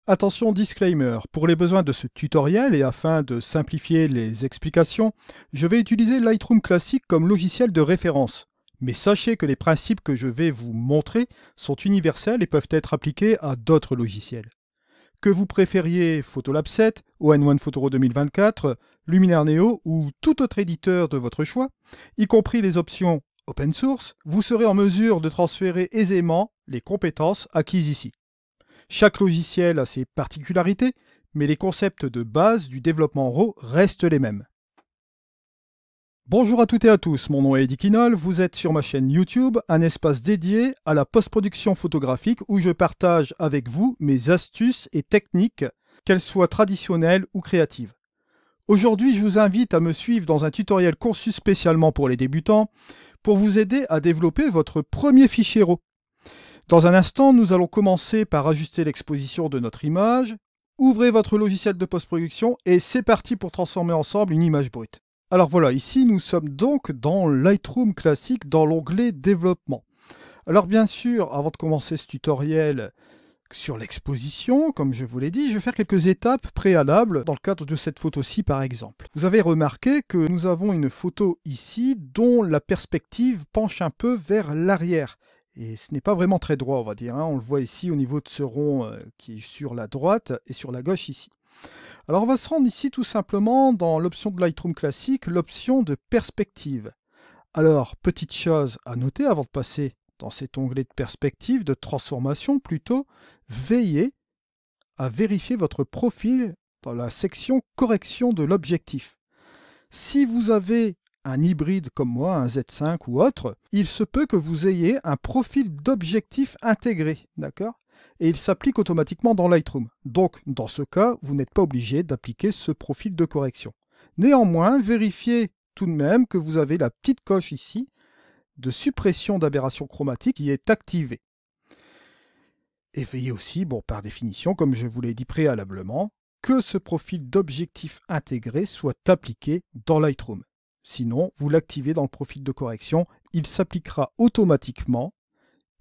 Attention disclaimer, pour les besoins de ce tutoriel et afin de simplifier les explications, je vais utiliser Lightroom Classic comme logiciel de référence. Mais sachez que les principes que je vais vous montrer sont universels et peuvent être appliqués à d'autres logiciels. Que vous préfériez Photolab 7, ON1 Photoro 2024, Luminaire Neo ou tout autre éditeur de votre choix, y compris les options open source, vous serez en mesure de transférer aisément les compétences acquises ici. Chaque logiciel a ses particularités, mais les concepts de base du développement RAW restent les mêmes. Bonjour à toutes et à tous, mon nom est Eddy Quinol, vous êtes sur ma chaîne YouTube, un espace dédié à la post-production photographique où je partage avec vous mes astuces et techniques, qu'elles soient traditionnelles ou créatives. Aujourd'hui, je vous invite à me suivre dans un tutoriel conçu spécialement pour les débutants, pour vous aider à développer votre premier fichier RAW. Dans un instant, nous allons commencer par ajuster l'exposition de notre image. Ouvrez votre logiciel de post-production et c'est parti pour transformer ensemble une image brute. Alors voilà, ici nous sommes donc dans Lightroom Classic dans l'onglet Développement. Alors bien sûr, avant de commencer ce tutoriel sur l'exposition, comme je vous l'ai dit, je vais faire quelques étapes préalables dans le cadre de cette photo-ci par exemple. Vous avez remarqué que nous avons une photo ici dont la perspective penche un peu vers l'arrière. Et ce n'est pas vraiment très droit, on va dire. On le voit ici au niveau de ce rond qui est sur la droite et sur la gauche ici. Alors on va se rendre ici tout simplement dans l'option de Lightroom Classic, l'option de perspective. Alors, petite chose à noter avant de passer dans cet onglet de perspective, de transformation plutôt, veillez à vérifier votre profil dans la section correction de l'objectif. Si vous avez un hybride comme moi, un Z5 ou autre, il se peut que vous ayez un profil d'objectif intégré, d'accord ? Et il s'applique automatiquement dans Lightroom. Donc, dans ce cas, vous n'êtes pas obligé d'appliquer ce profil de correction. Néanmoins, vérifiez tout de même que vous avez la petite coche ici de suppression d'aberration chromatique qui est activée. Et veillez aussi, bon, par définition, comme je vous l'ai dit préalablement, que ce profil d'objectif intégré soit appliqué dans Lightroom. Sinon, vous l'activez dans le profil de correction, il s'appliquera automatiquement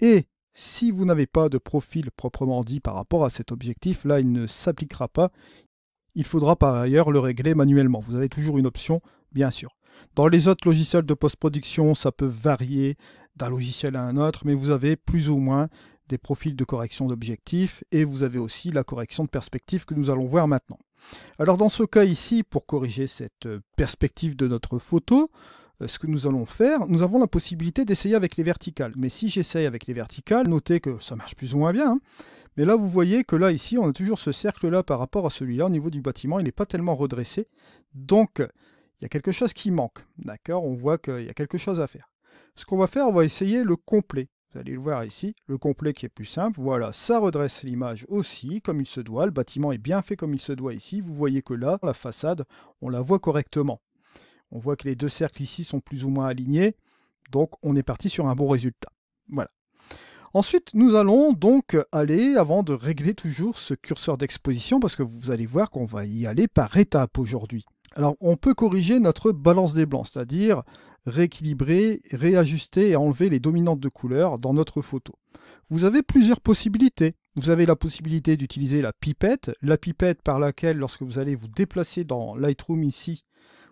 et si vous n'avez pas de profil proprement dit par rapport à cet objectif, là, il ne s'appliquera pas. Il faudra par ailleurs le régler manuellement. Vous avez toujours une option, bien sûr. Dans les autres logiciels de post-production, ça peut varier d'un logiciel à un autre, mais vous avez plus ou moins des profils de correction d'objectif et vous avez aussi la correction de perspective que nous allons voir maintenant. Alors dans ce cas ici, pour corriger cette perspective de notre photo, ce que nous allons faire, nous avons la possibilité d'essayer avec les verticales. Mais si j'essaye avec les verticales, notez que ça marche plus ou moins bien. Mais là, vous voyez que là, ici, on a toujours ce cercle-là par rapport à celui-là. Au niveau du bâtiment, il n'est pas tellement redressé. Donc, il y a quelque chose qui manque. D'accord? On voit qu'il y a quelque chose à faire. Ce qu'on va faire, on va essayer le complet. Vous allez le voir ici, le complet qui est plus simple. Voilà, ça redresse l'image aussi, comme il se doit. Le bâtiment est bien fait comme il se doit ici. Vous voyez que là, la façade, on la voit correctement. On voit que les deux cercles ici sont plus ou moins alignés, donc on est parti sur un bon résultat. Voilà. Ensuite, nous allons donc aller, avant de régler toujours ce curseur d'exposition, parce que vous allez voir qu'on va y aller par étapes aujourd'hui. Alors, on peut corriger notre balance des blancs, c'est-à-dire rééquilibrer, réajuster et enlever les dominantes de couleur dans notre photo. Vous avez plusieurs possibilités. Vous avez la possibilité d'utiliser la pipette par laquelle, lorsque vous allez vous déplacer dans Lightroom ici,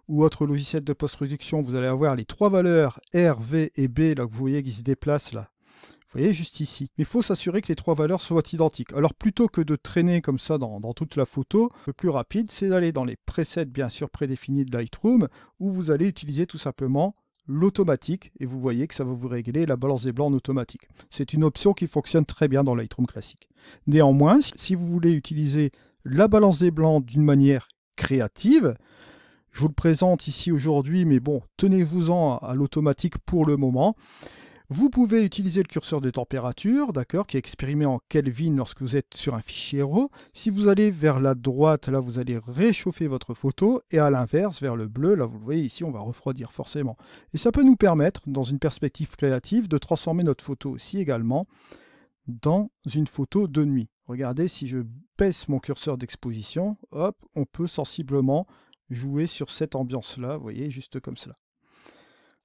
ou autre logiciel de post-production, vous allez avoir les trois valeurs R, V et B, là que vous voyez qui se déplacent là. Vous voyez juste ici. Mais il faut s'assurer que les trois valeurs soient identiques. Alors plutôt que de traîner comme ça dans toute la photo, le plus rapide, c'est d'aller dans les presets bien sûr prédéfinis de Lightroom, où vous allez utiliser tout simplement l'automatique, et vous voyez que ça va vous régler la balance des blancs en automatique. C'est une option qui fonctionne très bien dans Lightroom classique. Néanmoins, si vous voulez utiliser la balance des blancs d'une manière créative, je vous le présente ici aujourd'hui, mais bon, tenez-vous-en à l'automatique pour le moment. Vous pouvez utiliser le curseur de température, d'accord, qui est exprimé en Kelvin lorsque vous êtes sur un fichier RAW. Si vous allez vers la droite, là, vous allez réchauffer votre photo, et à l'inverse, vers le bleu, là, vous le voyez ici, on va refroidir forcément. Et ça peut nous permettre, dans une perspective créative, de transformer notre photo aussi également dans une photo de nuit. Regardez, si je baisse mon curseur d'exposition, hop, on peut sensiblement jouer sur cette ambiance-là, vous voyez, juste comme cela.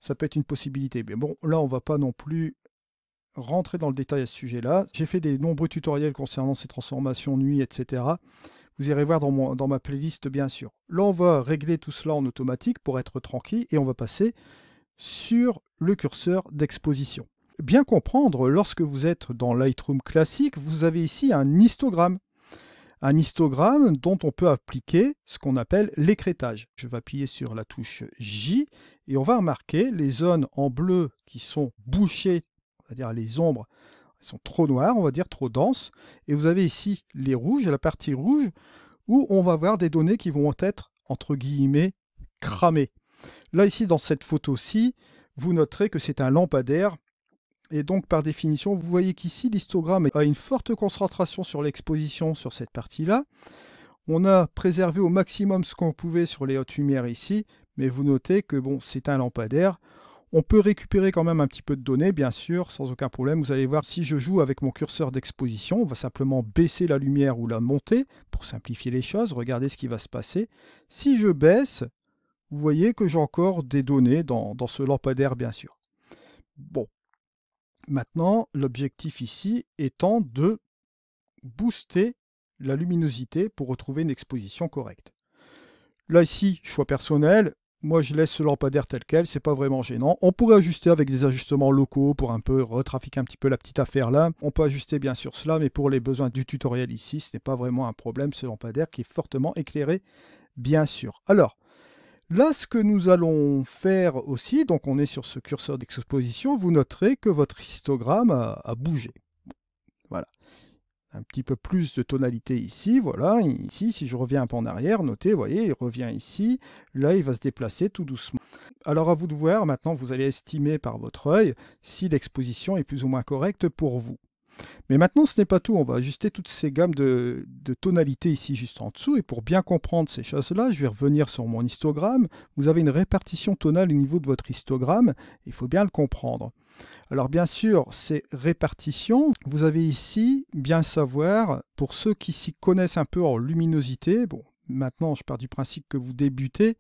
Ça peut être une possibilité. Mais bon, là, on va pas non plus... rentrer dans le détail à ce sujet-là. J'ai fait des nombreux tutoriels concernant ces transformations nuit, etc. Vous irez voir dans ma playlist, bien sûr. Là, on va régler tout cela en automatique pour être tranquille et on va passer sur le curseur d'exposition. Bien comprendre, lorsque vous êtes dans Lightroom classique, vous avez ici un histogramme. Un histogramme dont on peut appliquer ce qu'on appelle l'écrêtage. Je vais appuyer sur la touche J et on va remarquer les zones en bleu qui sont bouchées, on va dire les ombres, elles sont trop noires, on va dire trop denses. Et vous avez ici les rouges, la partie rouge, où on va voir des données qui vont être, entre guillemets, cramées. Là, ici, dans cette photo-ci, vous noterez que c'est un lampadaire. Et donc, par définition, vous voyez qu'ici, l'histogramme a une forte concentration sur l'exposition sur cette partie-là. On a préservé au maximum ce qu'on pouvait sur les hautes lumières ici, mais vous notez que bon, c'est un lampadaire. On peut récupérer quand même un petit peu de données, bien sûr, sans aucun problème. Vous allez voir, si je joue avec mon curseur d'exposition, on va simplement baisser la lumière ou la monter pour simplifier les choses. Regardez ce qui va se passer. Si je baisse, vous voyez que j'ai encore des données dans ce lampadaire, bien sûr. Bon. Maintenant, l'objectif ici étant de booster la luminosité pour retrouver une exposition correcte. Là, ici, choix personnel. Moi, je laisse ce lampadaire tel quel, c'est pas vraiment gênant. On pourrait ajuster avec des ajustements locaux pour un peu retrafiquer un petit peu la petite affaire là. On peut ajuster bien sûr cela, mais pour les besoins du tutoriel ici, ce n'est pas vraiment un problème, ce lampadaire qui est fortement éclairé, bien sûr. Alors, là, ce que nous allons faire aussi, donc on est sur ce curseur d'exposition, vous noterez que votre histogramme a bougé. Voilà. Un petit peu plus de tonalité ici, voilà. Ici, si je reviens un peu en arrière, notez, vous voyez, il revient ici. Là, il va se déplacer tout doucement. Alors, à vous de voir, maintenant, vous allez estimer par votre œil si l'exposition est plus ou moins correcte pour vous. Mais maintenant, ce n'est pas tout. On va ajuster toutes ces gammes de tonalités ici, juste en dessous. Et pour bien comprendre ces choses-là, je vais revenir sur mon histogramme. Vous avez une répartition tonale au niveau de votre histogramme. Il faut bien le comprendre. Alors, bien sûr, ces répartitions, vous avez ici, bien savoir, pour ceux qui s'y connaissent un peu en luminosité, bon, maintenant, je pars du principe que vous débutez,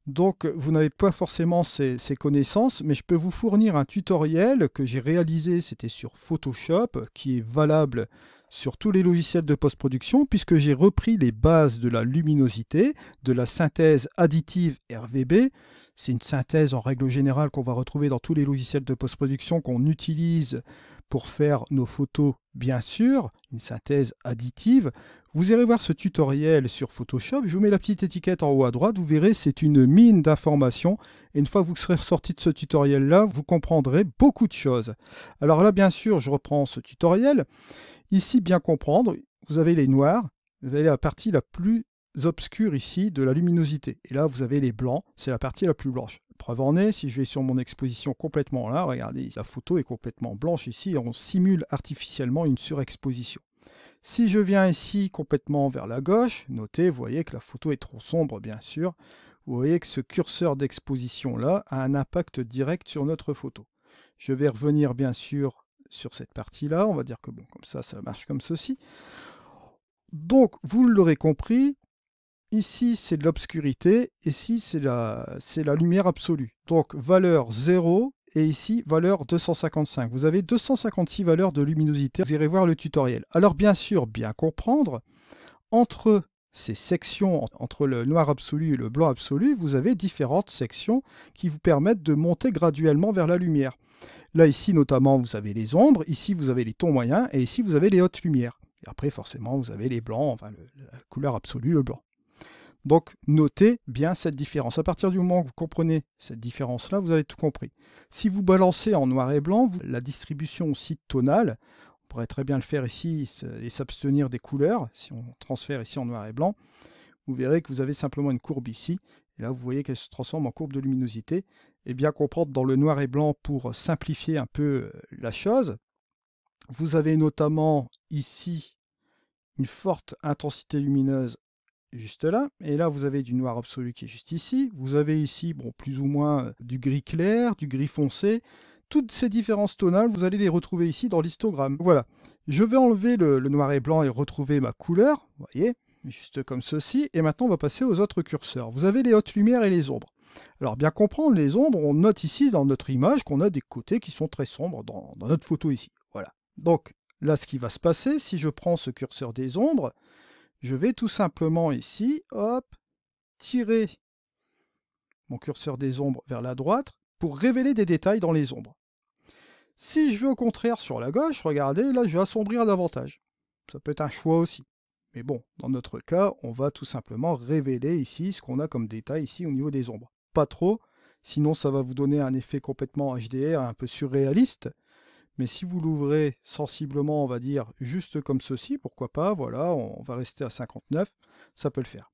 donc, vous n'avez pas forcément ces connaissances, mais je peux vous fournir un tutoriel que j'ai réalisé, c'était sur Photoshop, qui est valable sur tous les logiciels de post-production, puisque j'ai repris les bases de la luminosité, de la synthèse additive RVB. C'est une synthèse en règle générale qu'on va retrouver dans tous les logiciels de post-production qu'on utilise pour faire nos photos, bien sûr, une synthèse additive. Vous irez voir ce tutoriel sur Photoshop, je vous mets la petite étiquette en haut à droite, vous verrez c'est une mine d'informations et une fois que vous serez ressorti de ce tutoriel-là, vous comprendrez beaucoup de choses. Alors là, bien sûr, je reprends ce tutoriel. Ici, bien comprendre, vous avez les noirs, vous avez la partie la plus obscure ici de la luminosité. Et là, vous avez les blancs, c'est la partie la plus blanche. Preuve en est, si je vais sur mon exposition complètement là, regardez, la photo est complètement blanche ici et on simule artificiellement une surexposition. Si je viens ici complètement vers la gauche, notez, vous voyez que la photo est trop sombre, bien sûr. Vous voyez que ce curseur d'exposition-là a un impact direct sur notre photo. Je vais revenir, bien sûr, sur cette partie-là. On va dire que, bon, comme ça marche comme ceci. Donc, vous l'aurez compris, ici, c'est de l'obscurité. Ici, c'est la lumière absolue. Donc, valeur 0. Et ici, valeur 255. Vous avez 256 valeurs de luminosité. Vous irez voir le tutoriel. Alors bien sûr, bien comprendre, entre ces sections, entre le noir absolu et le blanc absolu, vous avez différentes sections qui vous permettent de monter graduellement vers la lumière. Là, ici, notamment, vous avez les ombres. Ici, vous avez les tons moyens. Et ici, vous avez les hautes lumières. Et après, forcément, vous avez les blancs, enfin, la couleur absolue, le blanc. Donc, notez bien cette différence. À partir du moment où vous comprenez cette différence-là, vous avez tout compris. Si vous balancez en noir et blanc, la distribution aussi tonale, on pourrait très bien le faire ici et s'abstenir des couleurs. Si on transfère ici en noir et blanc, vous verrez que vous avez simplement une courbe ici. Et là, vous voyez qu'elle se transforme en courbe de luminosité. Et bien comprendre dans le noir et blanc pour simplifier un peu la chose. Vous avez notamment ici une forte intensité lumineuse juste là, et là vous avez du noir absolu qui est juste ici, vous avez ici bon, plus ou moins du gris clair, du gris foncé, toutes ces différences tonales, vous allez les retrouver ici dans l'histogramme. Voilà, je vais enlever le noir et blanc et retrouver ma couleur, vous voyez, juste comme ceci, et maintenant on va passer aux autres curseurs. Vous avez les hautes lumières et les ombres. Alors bien comprendre les ombres, on note ici dans notre image qu'on a des côtés qui sont très sombres dans notre photo ici. Voilà. Donc là, ce qui va se passer, si je prends ce curseur des ombres, je vais tout simplement ici, hop, tirer mon curseur des ombres vers la droite pour révéler des détails dans les ombres. Si je veux au contraire sur la gauche, regardez, là je vais assombrir davantage. Ça peut être un choix aussi. Mais bon, dans notre cas, on va tout simplement révéler ici ce qu'on a comme détail ici au niveau des ombres. Pas trop, sinon ça va vous donner un effet complètement HDR, un peu surréaliste. Mais si vous l'ouvrez sensiblement, on va dire juste comme ceci, pourquoi pas, voilà, on va rester à 59, ça peut le faire.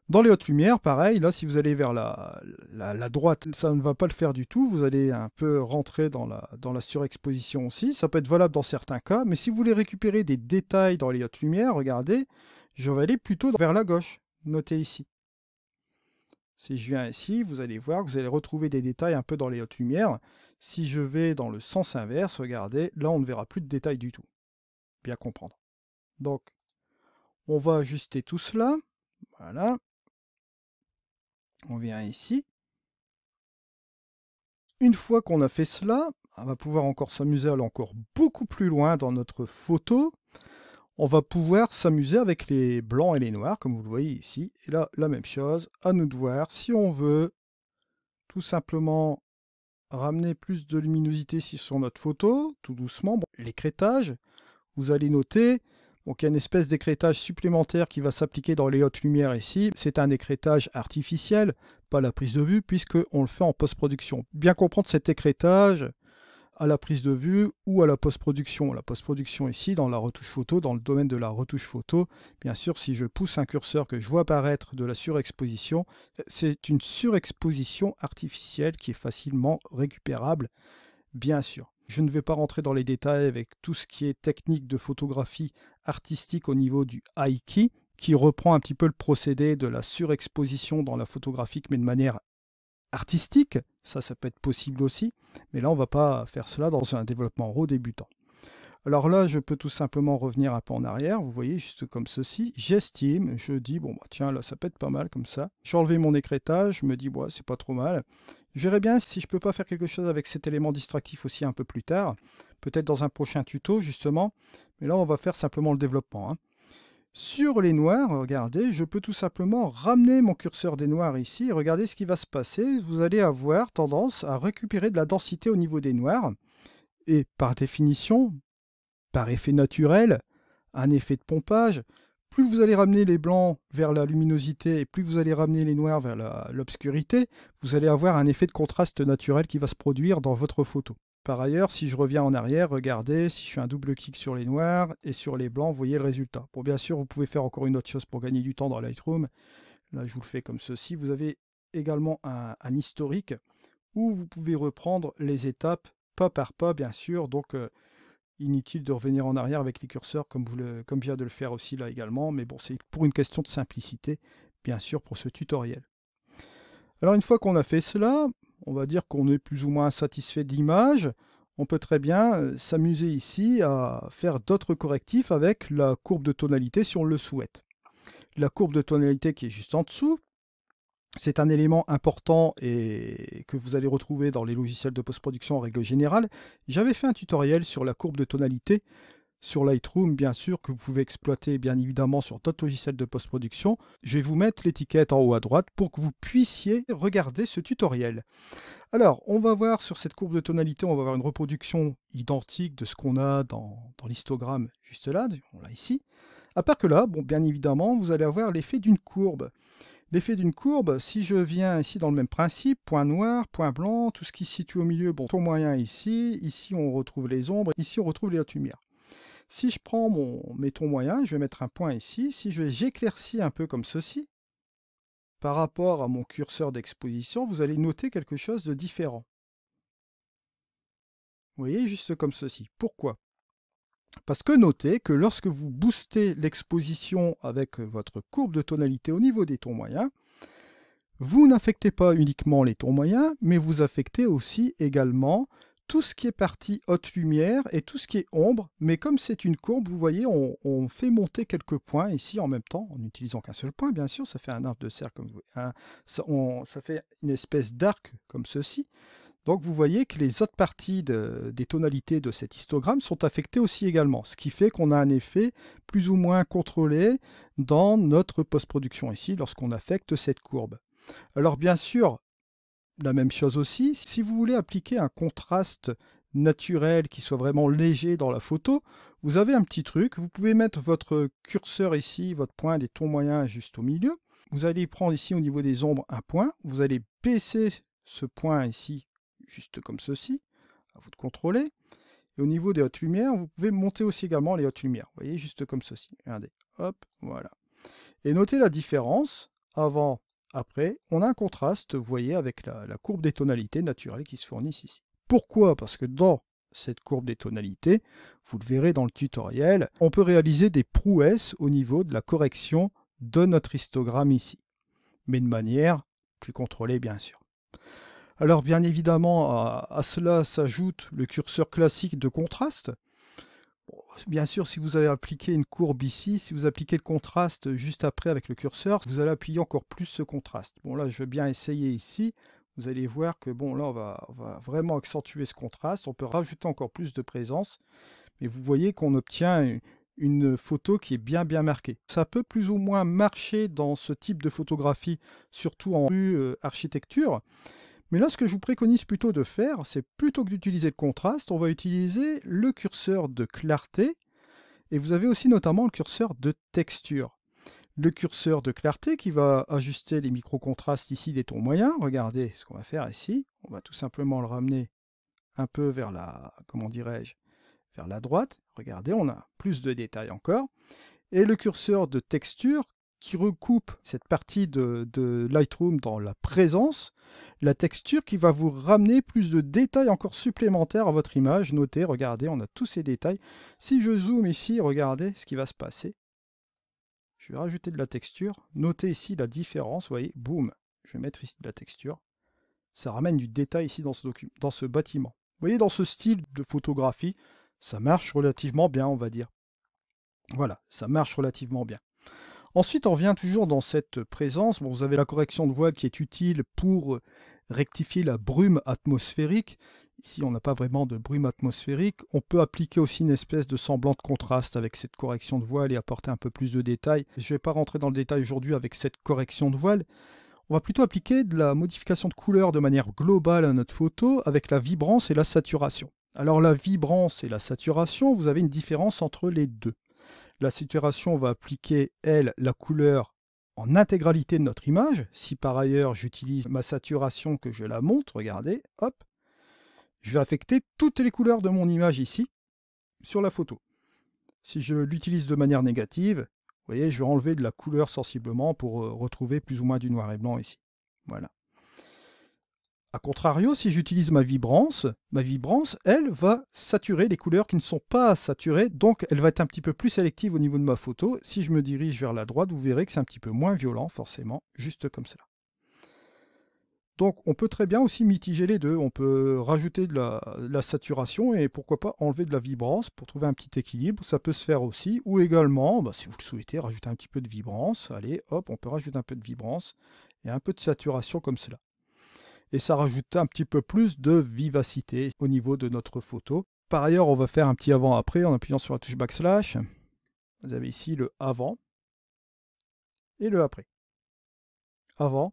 Dans les hautes lumières, pareil, là si vous allez vers la droite, ça ne va pas le faire du tout, vous allez un peu rentrer dans la surexposition aussi, ça peut être valable dans certains cas, mais si vous voulez récupérer des détails dans les hautes lumières, regardez, je vais aller plutôt vers la gauche, notez ici. Si je viens ici, vous allez voir que vous allez retrouver des détails un peu dans les hautes lumières. Si je vais dans le sens inverse, regardez, là on ne verra plus de détails du tout. Bien comprendre. Donc, on va ajuster tout cela, voilà. On vient ici. Une fois qu'on a fait cela, on va pouvoir encore s'amuser à aller encore beaucoup plus loin dans notre photo. On va pouvoir s'amuser avec les blancs et les noirs, comme vous le voyez ici. Et là, la même chose, à nous de voir si on veut tout simplement ramener plus de luminosité ici sur notre photo, tout doucement. Bon, l'écrêtage, vous allez noter, donc il y a une espèce d'écrêtage supplémentaire qui va s'appliquer dans les hautes lumières ici. C'est un écrêtage artificiel, pas la prise de vue, puisqu'on le fait en post-production. Bien comprendre cet écrêtage à la prise de vue ou à la post-production. La post-production ici, dans la retouche photo, dans le domaine de la retouche photo, bien sûr, si je pousse un curseur que je vois apparaître de la surexposition, c'est une surexposition artificielle qui est facilement récupérable, bien sûr. Je ne vais pas rentrer dans les détails avec tout ce qui est technique de photographie artistique au niveau du high key, qui reprend un petit peu le procédé de la surexposition dans la photographique, mais de manière artistique. Ça peut être possible aussi. Mais là, on ne va pas faire cela dans un développement RAW débutant. Alors là, je peux tout simplement revenir un peu en arrière. Vous voyez, juste comme ceci. J'estime, je dis, bon, bah, tiens, là, ça peut être pas mal comme ça. J'ai enlevé mon écrêtage, je me dis, bon, c'est pas trop mal. Je verrai bien si je peux pas faire quelque chose avec cet élément distractif aussi un peu plus tard. Peut-être dans un prochain tuto, justement. Mais là, on va faire simplement le développement. Sur les noirs, regardez, je peux tout simplement ramener mon curseur des noirs ici. Et regardez ce qui va se passer. Vous allez avoir tendance à récupérer de la densité au niveau des noirs. Et par définition, par effet naturel, un effet de pompage, plus vous allez ramener les blancs vers la luminosité et plus vous allez ramener les noirs vers l'obscurité, vous allez avoir un effet de contraste naturel qui va se produire dans votre photo. Par ailleurs, si je reviens en arrière, regardez, si je fais un double clic sur les noirs et sur les blancs, vous voyez le résultat. Bon, bien sûr, vous pouvez faire encore une autre chose pour gagner du temps dans Lightroom. Là, je vous le fais comme ceci. Vous avez également un historique où vous pouvez reprendre les étapes pas par pas, bien sûr. Donc, inutile de revenir en arrière avec les curseurs comme je viens de le faire aussi là également. Mais bon, c'est pour une question de simplicité, bien sûr, pour ce tutoriel. Alors, une fois qu'on a fait cela, on va dire qu'on est plus ou moins satisfait de l'image. On peut très bien s'amuser ici à faire d'autres correctifs avec la courbe de tonalité si on le souhaite. La courbe de tonalité qui est juste en dessous, c'est un élément important et que vous allez retrouver dans les logiciels de post-production en règle générale. J'avais fait un tutoriel sur la courbe de tonalité sur Lightroom, bien sûr, que vous pouvez exploiter bien évidemment sur d'autres logiciels de post-production. Je vais vous mettre l'étiquette en haut à droite pour que vous puissiez regarder ce tutoriel. Alors, on va voir sur cette courbe de tonalité, on va avoir une reproduction identique de ce qu'on a dans l'histogramme juste là, on l'a ici. À part que là, bon, bien évidemment, vous allez avoir l'effet d'une courbe. L'effet d'une courbe, si je viens ici dans le même principe, point noir, point blanc, tout ce qui se situe au milieu, bon, ton moyen ici on retrouve les ombres, ici on retrouve les hautes lumières. Si je prends mes tons moyens, je vais mettre un point ici. Si j'éclaircis un peu comme ceci, par rapport à mon curseur d'exposition, vous allez noter quelque chose de différent. Vous voyez, juste comme ceci. Pourquoi? Parce que notez que lorsque vous boostez l'exposition avec votre courbe de tonalité au niveau des tons moyens, vous n'affectez pas uniquement les tons moyens, mais vous affectez aussi également tout ce qui est partie haute lumière et tout ce qui est ombre, mais comme c'est une courbe, vous voyez, on fait monter quelques points ici en même temps, en n'utilisant qu'un seul point, bien sûr, ça fait un arc de cercle, comme vous, ça fait une espèce d'arc comme ceci. Donc vous voyez que les autres parties des tonalités de cet histogramme sont affectées aussi également, ce qui fait qu'on a un effet plus ou moins contrôlé dans notre post-production ici, lorsqu'on affecte cette courbe. Alors bien sûr, la même chose aussi, si vous voulez appliquer un contraste naturel qui soit vraiment léger dans la photo, vous avez un petit truc, vous pouvez mettre votre curseur ici, votre point des tons moyens juste au milieu. Vous allez prendre ici au niveau des ombres un point, vous allez baisser ce point ici, juste comme ceci, à vous de contrôler. Et au niveau des hautes lumières, vous pouvez monter aussi également les hautes lumières, vous voyez, juste comme ceci. Regardez, hop, voilà. Et notez la différence avant. Après, on a un contraste, vous voyez, avec la courbe des tonalités naturelles qui se fournissent ici. Pourquoi? Parce que dans cette courbe des tonalités, vous le verrez dans le tutoriel, on peut réaliser des prouesses au niveau de la correction de notre histogramme ici, mais de manière plus contrôlée, bien sûr. Alors, bien évidemment, à cela s'ajoute le curseur classique de contraste. Bien sûr, si vous avez appliqué une courbe ici, si vous appliquez le contraste juste après avec le curseur, vous allez appuyer encore plus ce contraste. Bon, là, je vais bien essayer ici. Vous allez voir que, bon, là, on va vraiment accentuer ce contraste. On peut rajouter encore plus de présence. Mais vous voyez qu'on obtient une photo qui est bien marquée. Ça peut plus ou moins marcher dans ce type de photographie, surtout en vue architecture. Mais là, ce que je vous préconise plutôt de faire, c'est plutôt que d'utiliser le contraste, on va utiliser le curseur de clarté. Et vous avez aussi notamment le curseur de texture. Le curseur de clarté qui va ajuster les micro-contrastes ici des tons moyens. Regardez ce qu'on va faire ici. On va tout simplement le ramener un peu vers la, comment dirais-je, vers la droite. Regardez, on a plus de détails encore. Et le curseur de texture qui recoupe cette partie de Lightroom dans la présence, la texture qui va vous ramener plus de détails encore supplémentaires à votre image. Notez, regardez, on a tous ces détails. Si je zoome ici, regardez ce qui va se passer. Je vais rajouter de la texture. Notez ici la différence, vous voyez, boum, je vais mettre ici de la texture. Ça ramène du détail ici dans ce bâtiment. Vous voyez, dans ce style de photographie, ça marche relativement bien, on va dire. Voilà, ça marche relativement bien. Ensuite, on revient toujours dans cette présence. Bon, vous avez la correction de voile qui est utile pour rectifier la brume atmosphérique. Ici, on n'a pas vraiment de brume atmosphérique. On peut appliquer aussi une espèce de semblant de contraste avec cette correction de voile et apporter un peu plus de détails. Je ne vais pas rentrer dans le détail aujourd'hui avec cette correction de voile. On va plutôt appliquer de la modification de couleur de manière globale à notre photo avec la vibrance et la saturation. Alors la vibrance et la saturation, vous avez une différence entre les deux. La saturation va appliquer, elle, la couleur en intégralité de notre image. Si par ailleurs j'utilise ma saturation, que je la monte, regardez, hop, je vais affecter toutes les couleurs de mon image ici, sur la photo. Si je l'utilise de manière négative, vous voyez, je vais enlever de la couleur sensiblement pour retrouver plus ou moins du noir et blanc ici. Voilà. A contrario, si j'utilise ma vibrance, elle, va saturer les couleurs qui ne sont pas saturées, donc elle va être un petit peu plus sélective au niveau de ma photo. Si je me dirige vers la droite, vous verrez que c'est un petit peu moins violent, forcément, juste comme cela. Donc on peut très bien aussi mitiger les deux. On peut rajouter de la saturation et pourquoi pas enlever de la vibrance pour trouver un petit équilibre. Ça peut se faire aussi. Ou également, si vous le souhaitez, rajouter un petit peu de vibrance. Allez, hop, on peut rajouter un peu de vibrance et un peu de saturation comme cela. Et ça rajoute un petit peu plus de vivacité au niveau de notre photo. Par ailleurs, on va faire un petit avant-après en appuyant sur la touche backslash. Vous avez ici le avant et le après. Avant,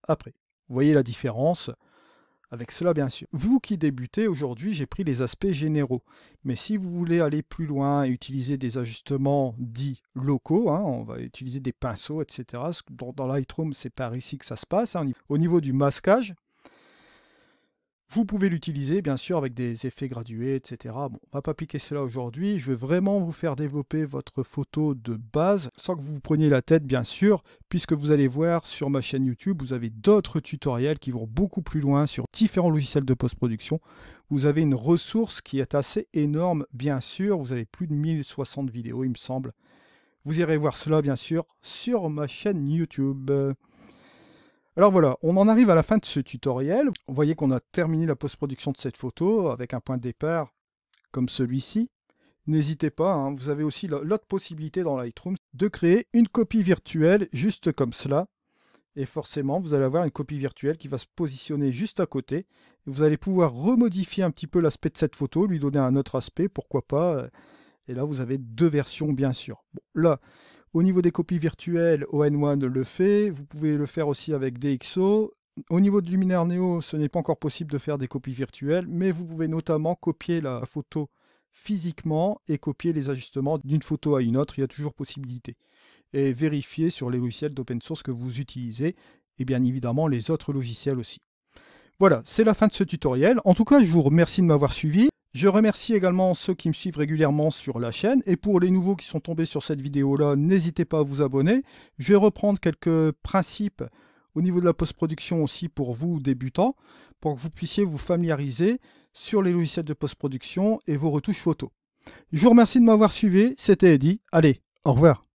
après. Vous voyez la différence avec cela, bien sûr. Vous qui débutez, aujourd'hui, j'ai pris les aspects généraux. Mais si vous voulez aller plus loin et utiliser des ajustements dits locaux, on va utiliser des pinceaux, etc. Dans Lightroom, c'est par ici que ça se passe. Au niveau du masquage, vous pouvez l'utiliser, bien sûr, avec des effets gradués, etc. Bon, on ne va pas appliquer cela aujourd'hui. Je vais vraiment vous faire développer votre photo de base, sans que vous vous preniez la tête, bien sûr, puisque vous allez voir sur ma chaîne YouTube, vous avez d'autres tutoriels qui vont beaucoup plus loin sur différents logiciels de post-production. Vous avez une ressource qui est assez énorme, bien sûr. Vous avez plus de 1060 vidéos, il me semble. Vous irez voir cela, bien sûr, sur ma chaîne YouTube. Alors voilà, on en arrive à la fin de ce tutoriel. Vous voyez qu'on a terminé la post-production de cette photo avec un point de départ comme celui-ci. N'hésitez pas, hein, vous avez aussi l'autre possibilité dans Lightroom de créer une copie virtuelle juste comme cela. Et forcément, vous allez avoir une copie virtuelle qui va se positionner juste à côté. Et vous allez pouvoir remodifier un petit peu l'aspect de cette photo, lui donner un autre aspect, pourquoi pas. Et là, vous avez deux versions, bien sûr. Bon, là, au niveau des copies virtuelles, ON1 le fait. Vous pouvez le faire aussi avec DxO. Au niveau de Luminaire Neo, ce n'est pas encore possible de faire des copies virtuelles, mais vous pouvez notamment copier la photo physiquement et copier les ajustements d'une photo à une autre. Il y a toujours possibilité. Et vérifier sur les logiciels d'open source que vous utilisez et bien évidemment les autres logiciels aussi. Voilà, c'est la fin de ce tutoriel. En tout cas, je vous remercie de m'avoir suivi. Je remercie également ceux qui me suivent régulièrement sur la chaîne. Et pour les nouveaux qui sont tombés sur cette vidéo-là, n'hésitez pas à vous abonner. Je vais reprendre quelques principes au niveau de la post-production aussi pour vous débutants, pour que vous puissiez vous familiariser sur les logiciels de post-production et vos retouches photos. Je vous remercie de m'avoir suivi. C'était Eddy. Allez, au revoir.